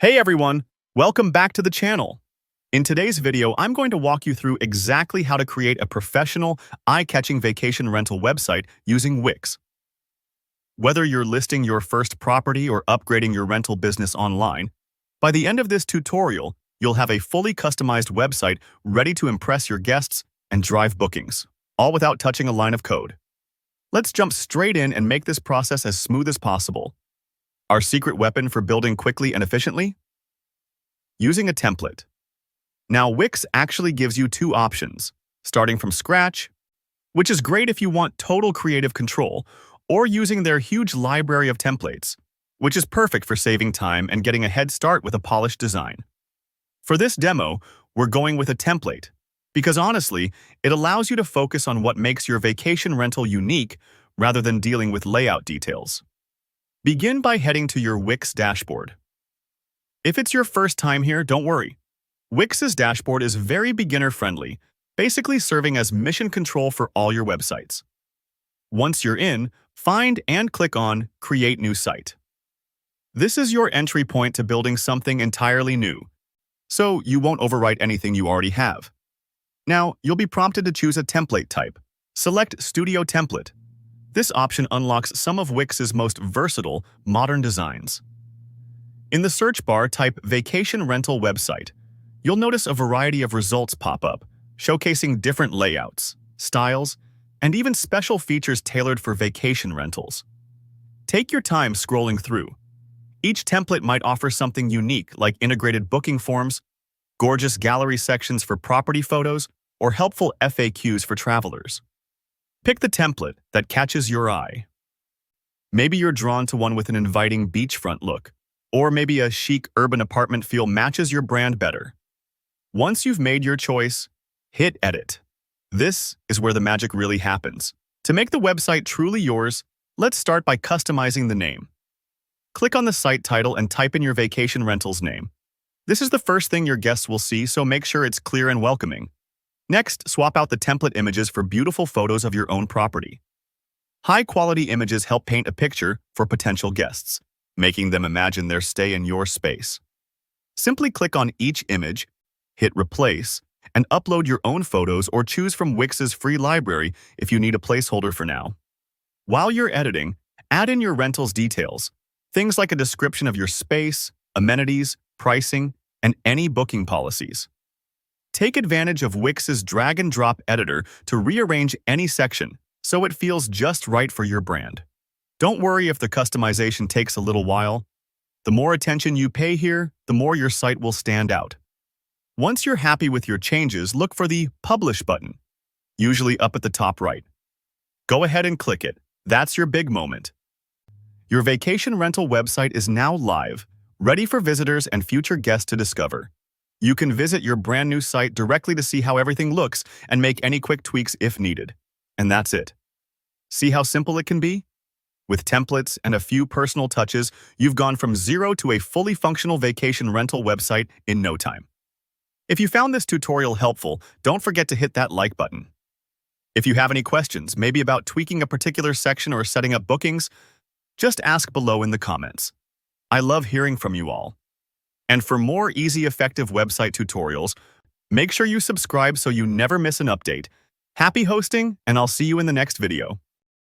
Hey everyone, welcome back to the channel. In today's video, I'm going to walk you through exactly how to create a professional, eye-catching vacation rental website using Wix. Whether you're listing your first property or upgrading your rental business online, by the end of this tutorial, you'll have a fully customized website ready to impress your guests and drive bookings, all without touching a line of code. Let's jump straight in and make this process as smooth as possible. Our secret weapon for building quickly and efficiently? Using a template. Now, Wix actually gives you two options, starting from scratch, which is great if you want total creative control, or using their huge library of templates, which is perfect for saving time and getting a head start with a polished design. For this demo, we're going with a template, because honestly, it allows you to focus on what makes your vacation rental unique rather than dealing with layout details. Begin by heading to your Wix dashboard. If it's your first time here, don't worry. Wix's dashboard is very beginner-friendly, basically serving as mission control for all your websites. Once you're in, find and click on Create New Site. This is your entry point to building something entirely new, so you won't overwrite anything you already have. Now, you'll be prompted to choose a template type. Select Studio Template. This option unlocks some of Wix's most versatile, modern designs. In the search bar, type Vacation Rental Website. You'll notice a variety of results pop up, showcasing different layouts, styles, and even special features tailored for vacation rentals. Take your time scrolling through. Each template might offer something unique, like integrated booking forms, gorgeous gallery sections for property photos, or helpful FAQs for travelers. Pick the template that catches your eye. Maybe you're drawn to one with an inviting beachfront look, or maybe a chic urban apartment feel matches your brand better. Once you've made your choice, hit Edit. This is where the magic really happens. To make the website truly yours, let's start by customizing the name. Click on the site title and type in your vacation rental's name. This is the first thing your guests will see, so make sure it's clear and welcoming. Next, swap out the template images for beautiful photos of your own property. High-quality images help paint a picture for potential guests, making them imagine their stay in your space. Simply click on each image, hit Replace, and upload your own photos or choose from Wix's free library if you need a placeholder for now. While you're editing, add in your rental's details, things like a description of your space, amenities, pricing, and any booking policies. Take advantage of Wix's drag-and-drop editor to rearrange any section so it feels just right for your brand. Don't worry if the customization takes a little while. The more attention you pay here, the more your site will stand out. Once you're happy with your changes, look for the Publish button, usually up at the top right. Go ahead and click it. That's your big moment. Your vacation rental website is now live, ready for visitors and future guests to discover. You can visit your brand new site directly to see how everything looks and make any quick tweaks if needed. And that's it. See how simple it can be? With templates and a few personal touches, you've gone from zero to a fully functional vacation rental website in no time. If you found this tutorial helpful, don't forget to hit that like button. If you have any questions, maybe about tweaking a particular section or setting up bookings, just ask below in the comments. I love hearing from you all. And for more easy, effective website tutorials, make sure you subscribe so you never miss an update. Happy hosting, and I'll see you in the next video.